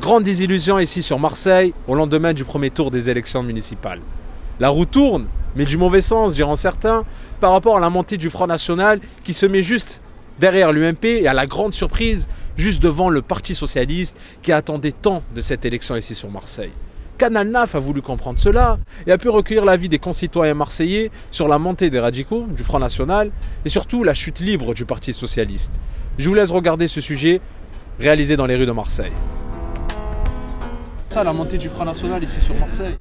Grande désillusion ici sur Marseille au lendemain du premier tour des élections municipales. La roue tourne, mais du mauvais sens, diront certains, par rapport à la montée du Front National qui se met juste derrière l'UMP et à la grande surprise, juste devant le Parti Socialiste qui attendait tant de cette élection ici sur Marseille. Canal 9 a voulu comprendre cela et a pu recueillir l'avis des concitoyens marseillais sur la montée des radicaux, du Front National et surtout la chute libre du Parti Socialiste. Je vous laisse regarder ce sujet réalisé dans les rues de Marseille. Ça, la montée du Front National ici sur Marseille.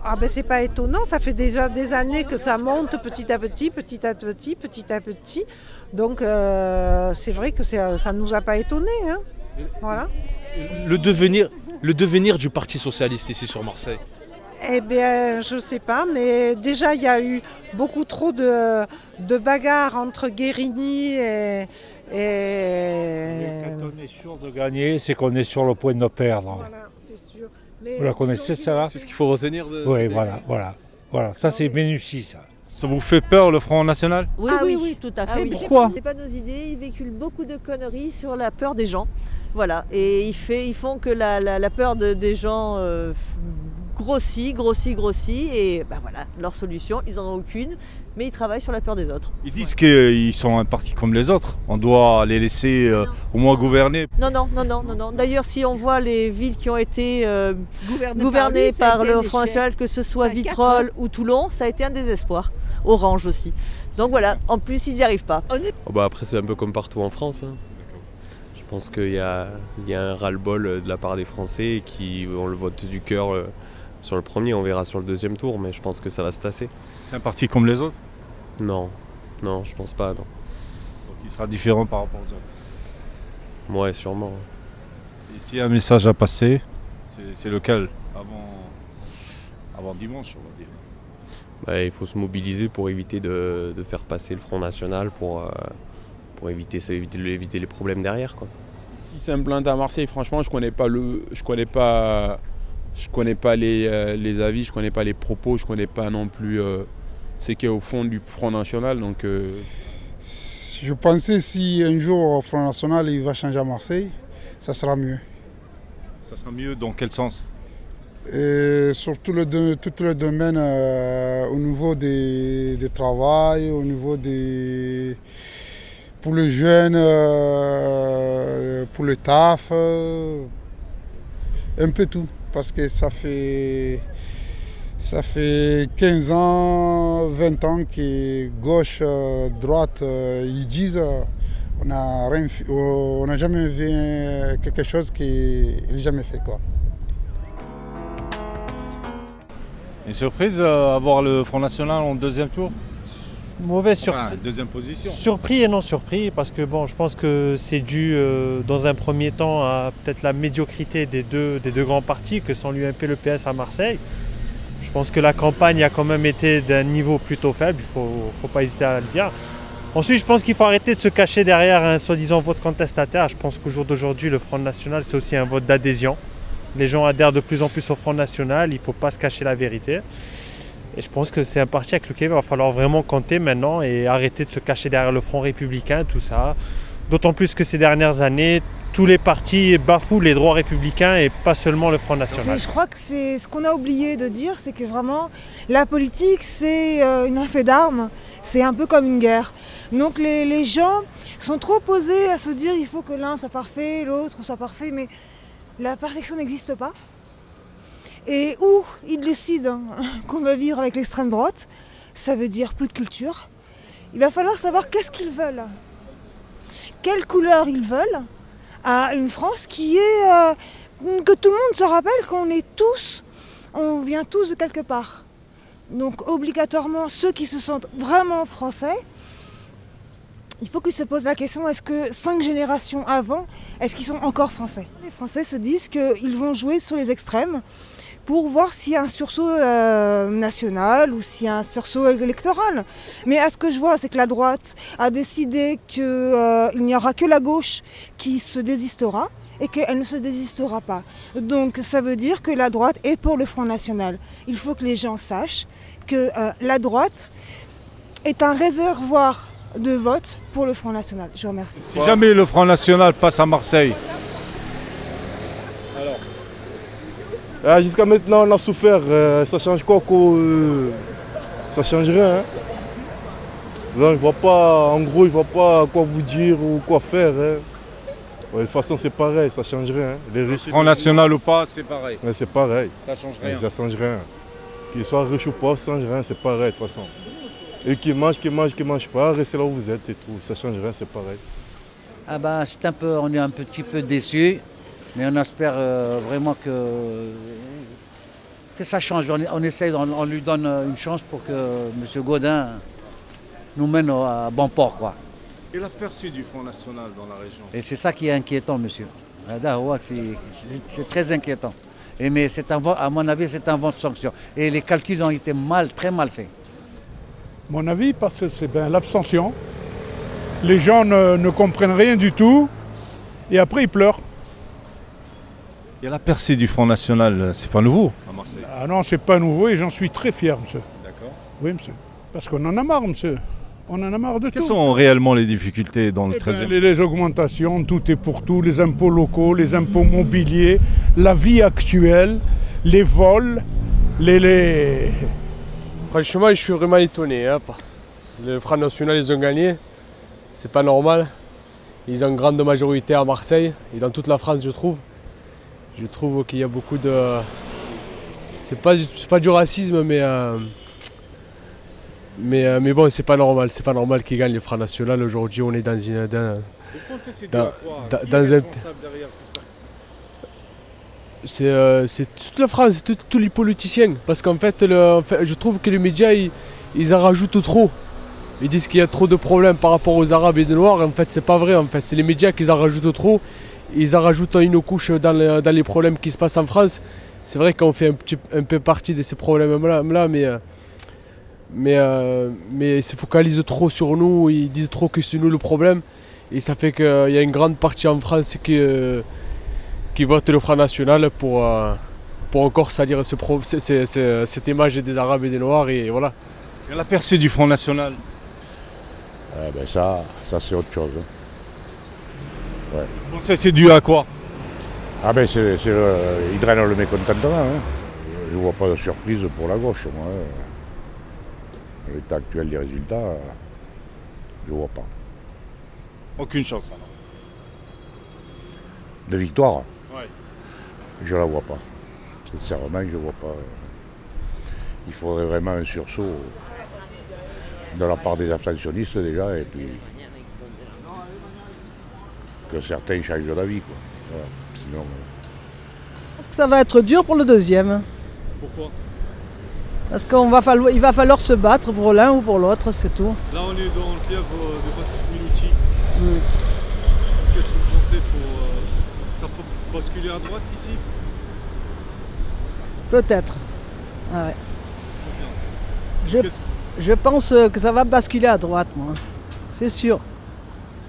Ah ben c'est pas étonnant, ça fait déjà des années que ça monte petit à petit, petit à petit, petit à petit. Donc c'est vrai que ça ne nous a pas étonnés. Hein. Voilà. Le devenir du Parti Socialiste ici sur Marseille. Eh bien, je ne sais pas, mais déjà il y a eu beaucoup trop de bagarres entre Guérini et... Quand on est sûr de gagner, c'est qu'on est sur le point de perdre. Voilà, c'est sûr. Mais vous la connaissez, ça là? C'est ce qu'il faut retenir de... Oui, voilà. Ça, c'est Bénussi, ça. Ça vous fait peur, le Front National? Oui, oui, tout à fait. Oui. Pourquoi? Ce n'est pas nos idées, ils véhiculent beaucoup de conneries sur la peur des gens. Voilà, et ils font que la peur des gens grossit, et ben voilà, leur solution, ils n'en ont aucune, mais ils travaillent sur la peur des autres. Ils disent qu'ils sont un parti comme les autres, on doit les laisser au moins gouverner. Non. D'ailleurs, si on voit les villes qui ont été gouvernées par le Front National, que ce soit Vitrolles ou Toulon, ça a été un désespoir. Orange aussi. Donc voilà, en plus, ils n'y arrivent pas. Après, c'est un peu comme partout en France. Hein. Je pense qu'il y a un ras-le-bol de la part des Français qui ont le vote du cœur sur le premier, on verra sur le deuxième tour, mais je pense que ça va se tasser. C'est un parti comme les autres? Non, je pense pas, non. Donc il sera différent par rapport aux autres? Ouais, sûrement. Et s'il y a un message à passer, c'est lequel? Avant dimanche, on va dire. Il faut se mobiliser pour éviter de faire passer le Front National, pour éviter les problèmes derrière, quoi. Si c'est implanté à Marseille, franchement, je connais pas les avis, je connais pas les propos, je connais pas non plus ce qui est au fond du Front National. Donc, je pensais si un jour le Front National il va changer à Marseille, ça sera mieux. Ça sera mieux dans quel sens? Et sur tout le domaine au niveau des travail, au niveau des... pour les jeunes, pour le taf, un peu tout. Parce que ça fait 15 ans, 20 ans que gauche, droite, ils disent on n'a jamais vu quelque chose qu'ils n'ont jamais fait, quoi. Une surprise à voir le Front National en deuxième tour? Mauvaise surprise. Deuxième position. Surpris et non surpris, parce que bon, je pense que c'est dû dans un premier temps à peut-être la médiocrité des deux grands partis que sont l'UMP et le PS à Marseille. Je pense que la campagne a quand même été d'un niveau plutôt faible, il ne faut pas hésiter à le dire. Ensuite, je pense qu'il faut arrêter de se cacher derrière un soi-disant vote contestataire. Je pense qu'au jour d'aujourd'hui, le Front National, c'est aussi un vote d'adhésion. Les gens adhèrent de plus en plus au Front National, il ne faut pas se cacher la vérité. Et je pense que c'est un parti avec lequel il va falloir vraiment compter maintenant et arrêter de se cacher derrière le Front républicain, tout ça. D'autant plus que ces dernières années, tous les partis bafouent les droits républicains et pas seulement le Front National. Je crois que c'est ce qu'on a oublié de dire, c'est que vraiment la politique c'est une affaire d'armes, c'est un peu comme une guerre. Donc les gens sont trop posés à se dire il faut que l'un soit parfait, l'autre soit parfait, mais la perfection n'existe pas. Et où ils décident qu'on va vivre avec l'extrême droite, ça veut dire plus de culture. Il va falloir savoir qu'est-ce qu'ils veulent. Quelle couleur ils veulent à une France qui est... que tout le monde se rappelle on vient tous de quelque part. Donc obligatoirement, ceux qui se sentent vraiment français, il faut qu'ils se posent la question, est-ce que 5 générations avant, est-ce qu'ils sont encore français? Les Français se disent qu'ils vont jouer sur les extrêmes pour voir s'il y a un sursaut national ou s'il y a un sursaut électoral. Mais à ce que je vois, c'est que la droite a décidé qu'il n'y aura que la gauche qui se désistera et qu'elle ne se désistera pas. Donc ça veut dire que la droite est pour le Front National. Il faut que les gens sachent que la droite est un réservoir de vote pour le Front National. Je vous remercie. Si jamais le Front National passe à Marseille, alors Jusqu'à maintenant, on a souffert. Ça change quoi ça change rien. Hein. Non, il voit pas, en gros, il ne voit pas quoi vous dire ou quoi faire. Hein. Ouais, de toute façon, c'est pareil, ça change rien. Hein. Les riches, Front National ou pas, c'est pareil. Ouais, c'est pareil. Ça change rien. Ça change rien. Qu'ils soient riches ou pas, ça change rien, c'est pareil de toute façon. Et qui mangent pas, restez là où vous êtes, c'est tout. Ça change rien, c'est pareil. Ah ben, on est un petit peu déçus, mais on espère vraiment que ça change. On essaye, on lui donne une chance pour que M. Gaudin nous mène à bon port, quoi. Et l'aperçu du Front National dans la région? Et c'est ça qui est inquiétant, monsieur. C'est très inquiétant. Mais à mon avis, c'est un vent de sanction. Et les calculs ont été très mal faits. Mon avis, parce que c'est l'abstention. Les gens ne comprennent rien du tout et après ils pleurent. Il y a l'aperçu du Front National, c'est pas nouveau à Marseille? Ah non, c'est pas nouveau et j'en suis très fier, monsieur. D'accord. Oui, monsieur. Parce qu'on en a marre, monsieur. On en a marre de tout. Quelles sont réellement les difficultés dans le 13e? Les augmentations, tout est pour tout, les impôts locaux, les impôts mobiliers, la vie actuelle, les vols, Franchement, je suis vraiment étonné. Hein. Le Front National, ils ont gagné. C'est pas normal. Ils ont une grande majorité à Marseille et dans toute la France, je trouve. Je trouve qu'il y a beaucoup de... C'est pas du racisme, mais bon, c'est pas normal. C'est pas normal qu'ils gagnent le Front National. Aujourd'hui, on est dans un... C'est toute la France, tous les politiciens. Parce qu'en fait, je trouve que les médias, ils en rajoutent trop. Ils disent qu'il y a trop de problèmes par rapport aux Arabes et aux Noirs. En fait, c'est pas vrai. En fait, c'est les médias qui en rajoutent trop. Ils en rajoutent une couche dans les problèmes qui se passent en France. C'est vrai qu'on fait un peu partie de ces problèmes-là, mais ils se focalisent trop sur nous. Ils disent trop que c'est nous le problème. Et ça fait qu'il y a une grande partie en France qui vote le Front National pour encore salir cette image des Arabes et des Noirs. Et voilà. Et l'aperçu du Front National? Ça c'est autre chose. Ouais. Vous pensez que c'est dû à quoi? Ils drainent le mécontentement. Hein. Je ne vois pas de surprise pour la gauche, moi. L'état actuel des résultats, je ne vois pas. Aucune chance alors? De victoire? Ouais. Je ne la vois pas. Sincèrement, je ne vois pas. Il faudrait vraiment un sursaut de la part des abstentionnistes déjà, et puis que certains changent d'avis. Voilà. Sinon, Je pense que ça va être dur pour le deuxième. Pourquoi? Parce qu'il va falloir se battre pour l'un ou pour l'autre, c'est tout. Là, on est dans le fief de Patrick Minucci. Qu'est-ce que vous pensez ça peut basculer à droite ici? Peut-être. Ah ouais. Je pense que ça va basculer à droite, moi. C'est sûr.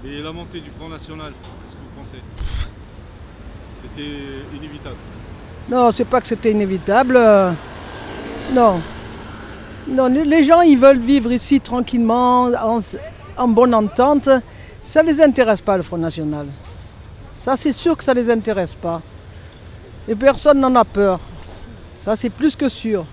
Et la montée du Front National, qu'est-ce que vous pensez? C'était inévitable? Non, c'est pas que c'était inévitable. Non. Non, les gens, ils veulent vivre ici tranquillement, en bonne entente. Ça ne les intéresse pas, le Front National. Ça, c'est sûr que ça ne les intéresse pas. Et personne n'en a peur. Ça, c'est plus que sûr.